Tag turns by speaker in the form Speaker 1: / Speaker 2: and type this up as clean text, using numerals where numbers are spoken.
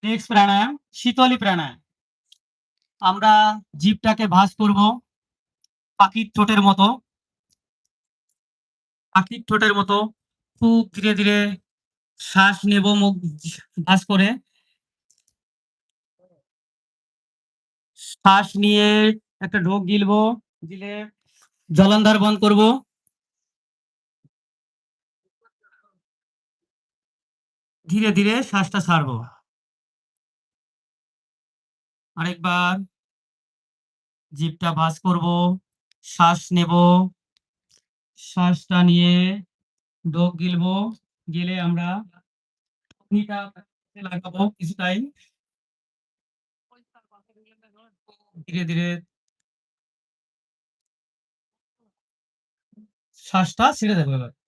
Speaker 1: Next প্রাণায়াম শীতলী প্রাণায়াম। আমরা জিভটাকে ভাঁজ করব পাখির ঠোঁটের মতো। পাখির ঠোঁটের মতো খুব ধীরে ধীরে শ্বাস নেব মুখ ভাঁজ করে। শ্বাস নিয়ে একটা ঢোক গিলবো, গিলে জলান্ধর বন্ধ করব। ধীরে ধীরে শ্বাসটা ছাড়বো। আরেকবার জিভটা ভাঁজ করব, শ্বাস নেব, শ্বাসটা নিয়ে ঢোক গিলবো, গিলে আমরা অগ্নিটা লাগাবো কিছু টাইম। ধীরে ধীরে শ্বাসটা ছেড়ে দেবো এবার।